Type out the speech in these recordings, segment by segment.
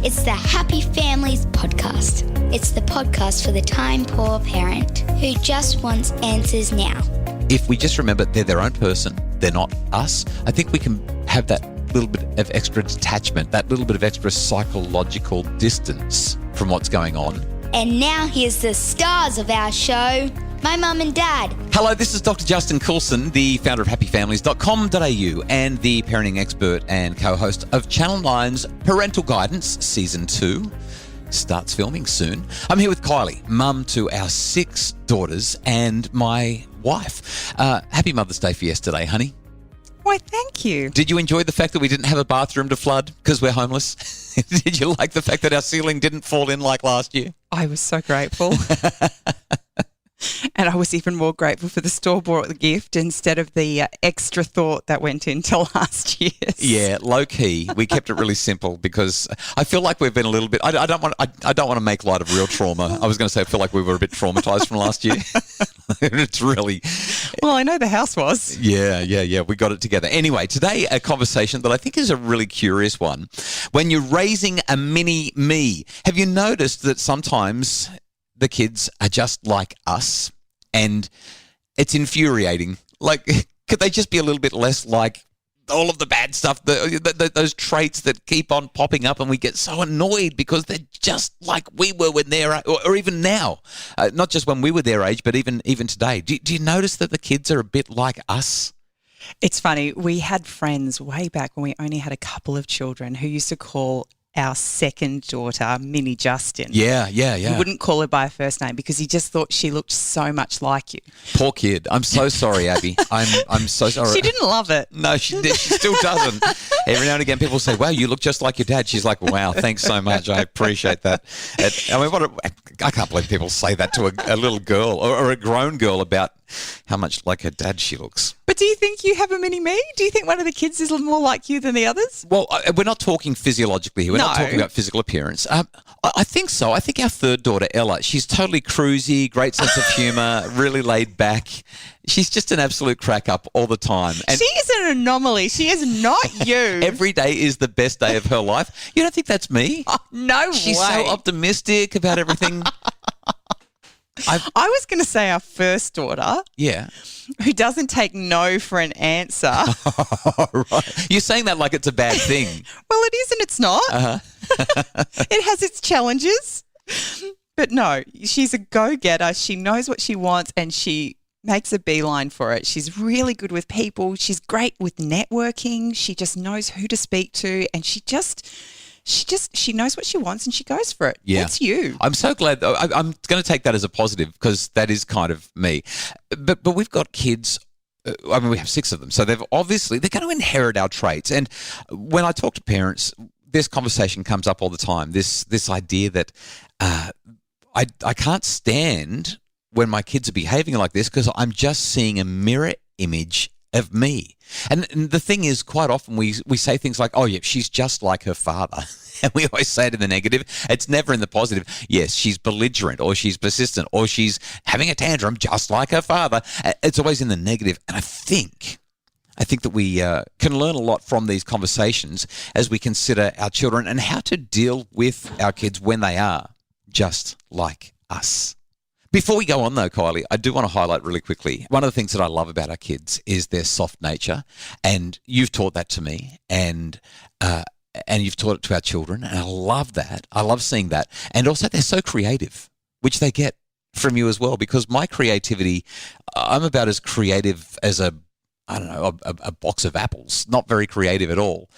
It's the Happy Families podcast. It's the podcast for the time-poor parent who just wants answers now. If we just remember they're their own person, they're not us, I think we can have that little bit of extra detachment, that little bit of extra psychological distance from what's going on. And now here's the stars of our show, my mum and dad. Hello, this is Dr. Justin Coulson, the founder of happyfamilies.com.au and the parenting expert and co-host of Channel 9's Parental Guidance Season 2. Starts filming soon. I'm here with Kylie, mum to our 6 daughters and my wife. Happy Mother's Day for yesterday, honey. Why, thank you. Did you enjoy the fact that we didn't have a bathroom to flood because we're homeless? Did you like the fact that our ceiling didn't fall in like last year? I was so grateful. And I was even more grateful for the store-bought gift instead of the extra thought that went into last year's. Yeah, low-key. We kept it really simple because I feel like we've been a little bit... I don't want to make light of real trauma. I was going to say I feel like we were a bit traumatised from last year. It's really... Well, I know the house was. Yeah. We got it together. Anyway, today a conversation that I think is a really curious one. When you're raising a mini me, have you noticed that sometimes the kids are just like us and it's infuriating? Like, could they just be a little bit less like all of the bad stuff, those traits that keep on popping up, and we get so annoyed because they're just like we were when they're, or even now, not just when we were their age, but even today. Do you notice that the kids are a bit like us? It's funny. We had friends way back when we only had a couple of children who used to call our second daughter Mini Justin. Yeah. He wouldn't call her by her first name because he just thought she looked so much like you. Poor kid. I'm so sorry, Abby. I'm so sorry. She didn't love it. No, she still doesn't. Every now and again, people say, "Wow, you look just like your dad." She's like, "Wow, thanks so much. I appreciate that." I can't believe people say that to a little girl or a grown girl about how much like her dad she looks. But do you think you have a mini me? Do you think one of the kids is more like you than the others? Well, we're not talking physiologically here. We're not talking about physical appearance. I think so. I think our third daughter, Ella, she's totally cruisy, great sense of humour, really laid back. She's just an absolute crack up all the time. And she is an anomaly. She is not you. Every day is the best day of her life. You don't think that's me? Oh, no She's way. so optimistic about everything. I was going to say our first daughter. Yeah. Who doesn't take no for an answer. Right. You're saying that like it's a bad thing. Well, it is and it's not. Uh-huh. It has its challenges. But no, she's a go-getter. She knows what she wants and she makes a beeline for it. She's really good with people. She's great with networking. She just knows who to speak to and she knows what she wants and she goes for it. Yeah. That's you. I'm so glad. I'm going to take that as a positive because that is kind of me. But we've got kids. I mean, we have 6 of them. So they're going to inherit our traits. And when I talk to parents, this conversation comes up all the time. This idea that I can't stand when my kids are behaving like this because I'm just seeing a mirror image of me. And the thing is, quite often we say things like, "Oh yeah, she's just like her father," and we always say it in the negative. It's never in the positive. Yes, she's belligerent, or she's persistent, or she's having a tantrum just like her father. It's always in the negative. And I think that we can learn a lot from these conversations as we consider our children and how to deal with our kids when they are just like us. Before we go on though, Kylie, I do want to highlight really quickly, one of the things that I love about our kids is their soft nature, and you've taught that to me, and you've taught it to our children, and I love that. I love seeing that. And also they're so creative, which they get from you as well, because my creativity, I'm about as creative as a box of apples, not very creative at all.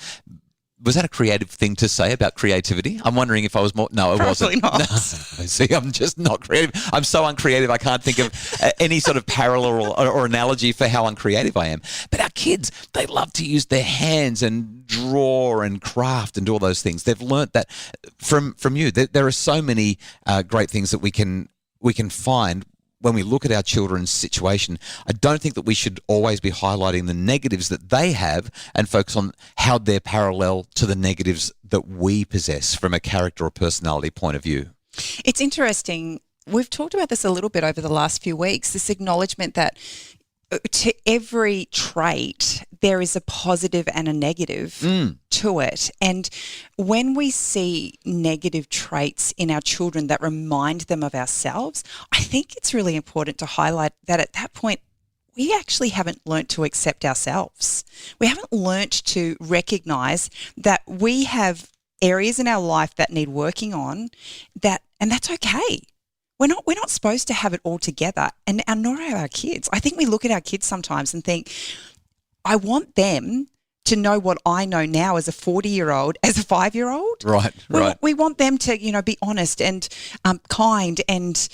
Was that a creative thing to say about creativity? I'm wondering if I was more... No, it Probably wasn't. not. No. See, I'm just not creative. I'm so uncreative, I can't think of any sort of parallel or analogy for how uncreative I am. But our kids, they love to use their hands and draw and craft and do all those things. They've learnt that from you. There are so many great things that we can find when we look at our children's situation. I don't think that we should always be highlighting the negatives that they have and focus on how they're parallel to the negatives that we possess from a character or personality point of view. It's interesting. We've talked about this a little bit over the last few weeks, this acknowledgement that to every trait, there is a positive and a negative to it. And when we see negative traits in our children that remind them of ourselves, I think it's really important to highlight that at that point, we actually haven't learnt to accept ourselves. We haven't learnt to recognise that we have areas in our life that need working on, and that's okay. We're not supposed to have it all together, and nor are our kids. I think we look at our kids sometimes and think, I want them to know what I know now as a 40-year-old, as a 5-year-old. Right. We want them to, be honest and kind and,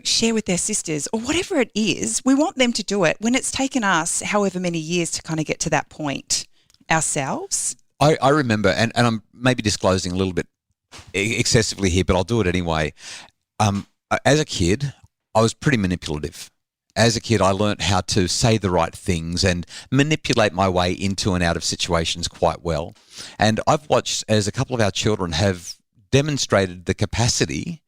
share with their sisters or whatever it is. We want them to do it when it's taken us however many years to kind of get to that point ourselves. I remember, and I'm maybe disclosing a little bit excessively here, but I'll do it anyway. As a kid, I was pretty manipulative. As a kid, I learnt how to say the right things and manipulate my way into and out of situations quite well. And I've watched as a couple of our children have demonstrated the capacity,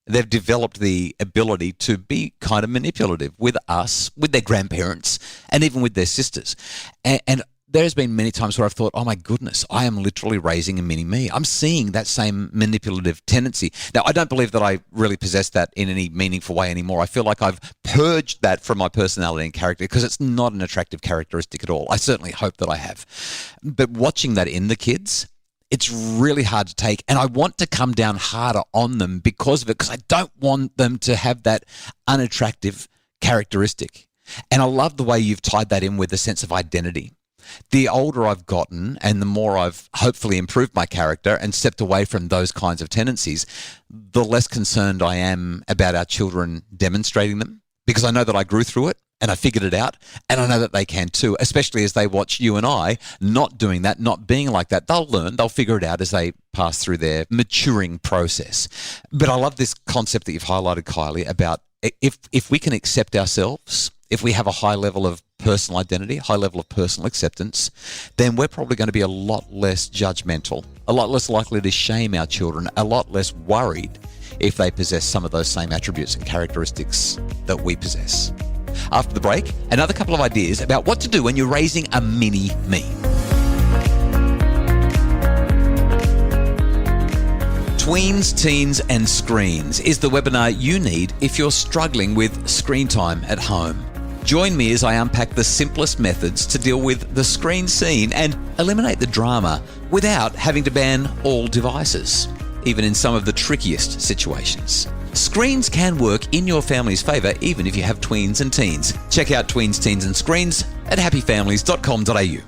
they've developed the ability to be kind of manipulative with us, with their grandparents, and even with their sisters. And there's been many times where I've thought, oh my goodness, I am literally raising a mini me. I'm seeing that same manipulative tendency. Now, I don't believe that I really possess that in any meaningful way anymore. I feel like I've purged that from my personality and character because it's not an attractive characteristic at all. I certainly hope that I have. But watching that in the kids, it's really hard to take. And I want to come down harder on them because of it, because I don't want them to have that unattractive characteristic. And I love the way you've tied that in with a sense of identity. The older I've gotten and the more I've hopefully improved my character and stepped away from those kinds of tendencies, the less concerned I am about our children demonstrating them, because I know that I grew through it and I figured it out, and I know that they can too, especially as they watch you and I not doing that, not being like that. They'll learn, they'll figure it out as they pass through their maturing process. But I love this concept that you've highlighted, Kylie, about if we can accept ourselves, if we have a high level of personal identity, high level of personal acceptance, then we're probably going to be a lot less judgmental, a lot less likely to shame our children, a lot less worried if they possess some of those same attributes and characteristics that we possess. After the break, another couple of ideas about what to do when you're raising a mini me. Tweens, Teens and Screens is the webinar you need if you're struggling with screen time at home. Join me as I unpack the simplest methods to deal with the screen scene and eliminate the drama without having to ban all devices, even in some of the trickiest situations. Screens can work in your family's favour even if you have tweens and teens. Check out Tweens, Teens and Screens at happyfamilies.com.au.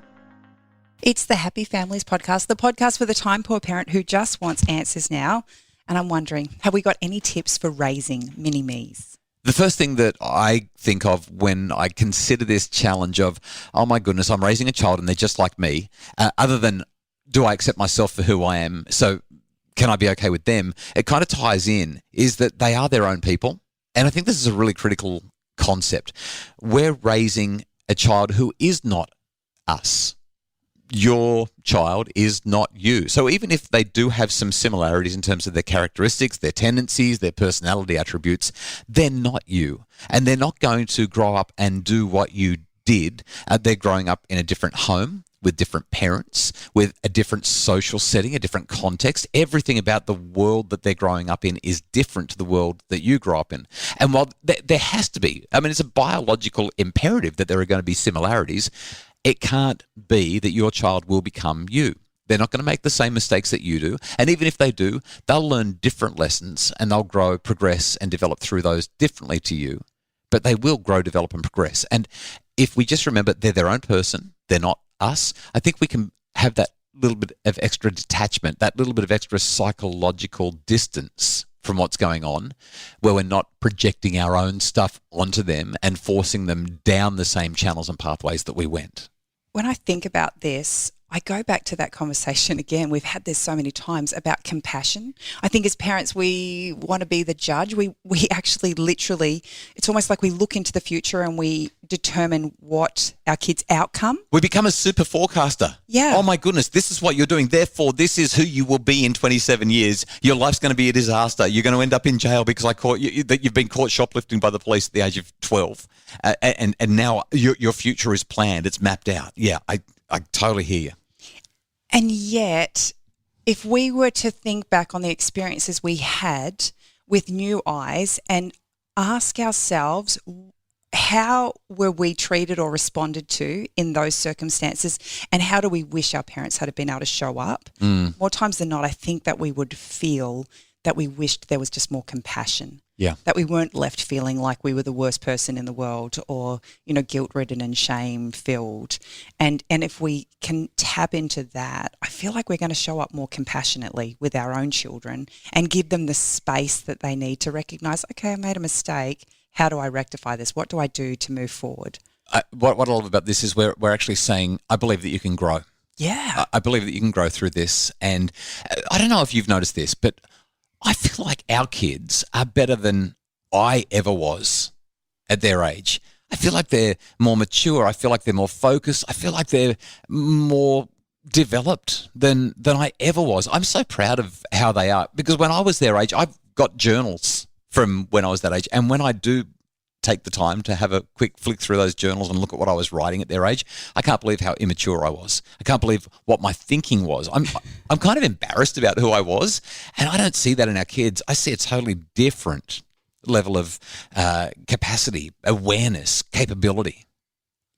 It's the Happy Families Podcast, the podcast for the time-poor parent who just wants answers now. And I'm wondering, have we got any tips for raising mini-me's? The first thing that I think of when I consider this challenge of, oh my goodness, I'm raising a child and they're just like me, other than do I accept myself for who I am, so can I be okay with them? It kind of ties in, is that they are their own people. And I think this is a really critical concept. We're raising a child who is not us. Your child is not you. So even if they do have some similarities in terms of their characteristics, their tendencies, their personality attributes, they're not you. And they're not going to grow up and do what you did. They're growing up in a different home with different parents, with a different social setting, a different context. Everything about the world that they're growing up in is different to the world that you grew up in. And while there has to be, it's a biological imperative that there are going to be similarities, it can't be that your child will become you. They're not going to make the same mistakes that you do. And even if they do, they'll learn different lessons and they'll grow, progress, and develop through those differently to you. But they will grow, develop, and progress. And if we just remember they're their own person, they're not us, I think we can have that little bit of extra detachment, that little bit of extra psychological distance from what's going on, where we're not projecting our own stuff onto them and forcing them down the same channels and pathways that we went. When I think about this, I go back to that conversation again. We've had this so many times about compassion. I think as parents, we want to be the judge. We actually literally, it's almost like we look into the future and we determine what our kids' outcome. We become a super forecaster. Yeah. Oh my goodness, this is what you're doing. Therefore, this is who you will be in 27 years. Your life's going to be a disaster. You're going to end up in jail because I caught you, that you've been caught shoplifting by the police at the age of 12. And now your future is planned. It's mapped out. Yeah, I totally hear you. And yet, if we were to think back on the experiences we had with new eyes and ask ourselves, how were we treated or responded to in those circumstances, and how do we wish our parents had been able to show up? More times than not, I think that we would feel that we wished there was just more compassion. Yeah. That we weren't left feeling like we were the worst person in the world, or, guilt-ridden and shame-filled. And if we can tap into that, I feel like we're going to show up more compassionately with our own children and give them the space that they need to recognise, okay, I made a mistake. How do I rectify this? What do I do to move forward? What I love about this is we're actually saying, I believe that you can grow. Yeah. I believe that you can grow through this. And I don't know if you've noticed this, but I feel like our kids are better than I ever was at their age. I feel like they're more mature. I feel like they're more focused. I feel like they're more developed than I ever was. I'm so proud of how they are, because when I was their age, I've got journals from when I was that age. And when I do take the time to have a quick flick through those journals and look at what I was writing at their age, I can't believe how immature I was. I can't believe what my thinking was. I'm kind of embarrassed about who I was, and I don't see that in our kids. I see a totally different level of capacity, awareness, capability.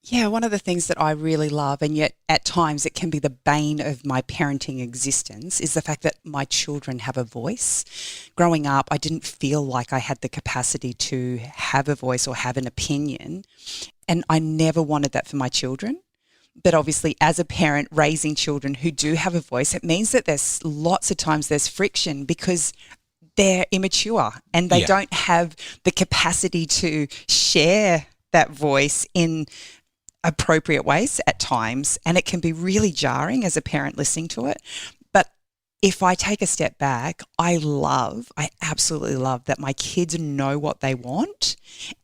Yeah, one of the things that I really love, and yet at times it can be the bane of my parenting existence, is the fact that my children have a voice. Growing up, I didn't feel like I had the capacity to have a voice or have an opinion, and I never wanted that for my children. But obviously, as a parent raising children who do have a voice, it means that there's lots of times there's friction because they're immature and they don't have the capacity to share that voice in appropriate ways at times, and it can be really jarring as a parent listening to it. But if I take a step back, I absolutely love that my kids know what they want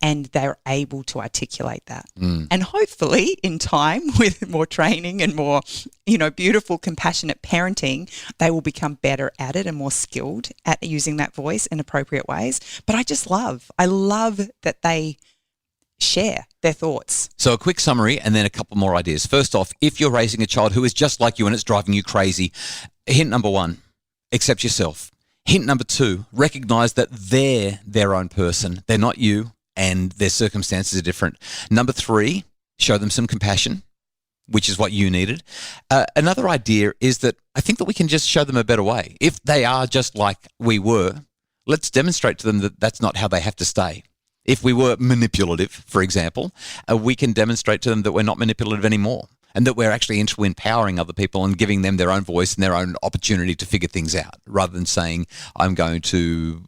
and they're able to articulate that. And hopefully in time, with more training and more, beautiful, compassionate parenting, they will become better at it and more skilled at using that voice in appropriate ways. But I love that they share their thoughts. So a quick summary and then a couple more ideas. First off, if you're raising a child who is just like you and it's driving you crazy, hint number 1, accept yourself. Hint number 2, recognize that they're their own person. They're not you, and their circumstances are different. Number 3, show them some compassion, which is what you needed. Another idea is that I think that we can just show them a better way. If they are just like we were, let's demonstrate to them that that's not how they have to stay. If we were manipulative, for example, we can demonstrate to them that we're not manipulative anymore, and that we're actually into empowering other people and giving them their own voice and their own opportunity to figure things out, rather than saying, I'm going to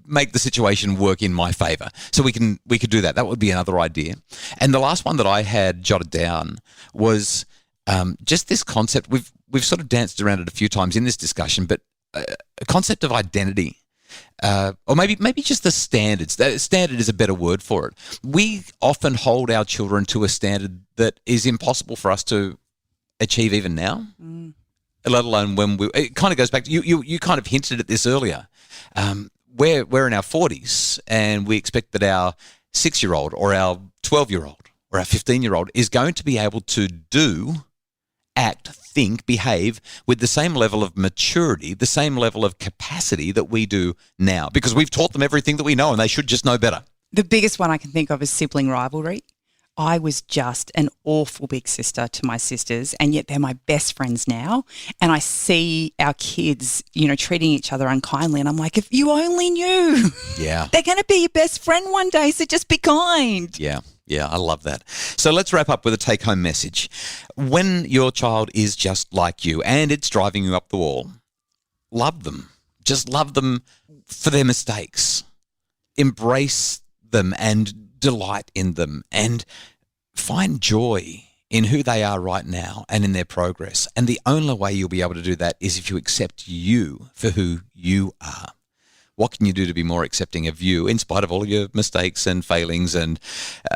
make the situation work in my favor. So we could do that. That would be another idea. And the last one that I had jotted down was just this concept. We've sort of danced around it a few times in this discussion, but a concept of identity. Or maybe just the standards. Standard is a better word for it. We often hold our children to a standard that is impossible for us to achieve even now, let alone when it kind of goes back to, you kind of hinted at this earlier. We're in our 40s and we expect that our 6-year-old or our 12-year-old or our 15-year-old is going to be able to do, act, think, behave with the same level of maturity, the same level of capacity that we do now, because we've taught them everything that we know and they should just know better. The biggest one I can think of is sibling rivalry. I was just an awful big sister to my sisters, and yet they're my best friends now. And I see our kids, treating each other unkindly. And I'm like, if you only knew, they're going to be your best friend one day. So just be kind. Yeah, I love that. So let's wrap up with a take-home message. When your child is just like you and it's driving you up the wall, love them. Just love them for their mistakes. Embrace them and delight in them, and find joy in who they are right now and in their progress. And the only way you'll be able to do that is if you accept you for who you are. What can you do to be more accepting of you in spite of all your mistakes and failings and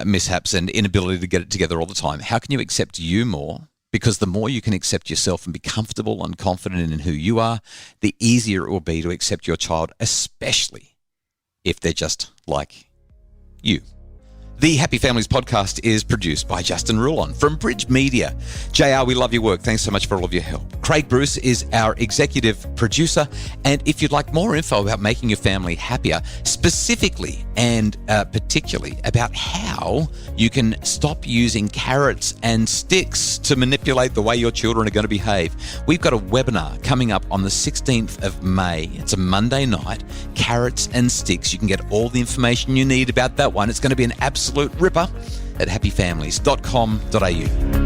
mishaps and inability to get it together all the time? How can you accept you more? Because the more you can accept yourself and be comfortable and confident in who you are, the easier it will be to accept your child, especially if they're just like you. The Happy Families podcast is produced by Justin Rulon from Bridge Media. JR, we love your work. Thanks so much for all of your help. Craig Bruce is our executive producer. And if you'd like more info about making your family happier, specifically and particularly about how you can stop using carrots and sticks to manipulate the way your children are going to behave, we've got a webinar coming up on the 16th of May. It's a Monday night, Carrots and Sticks. You can get all the information you need about that one. It's going to be an absolute ripper at happyfamilies.com.au.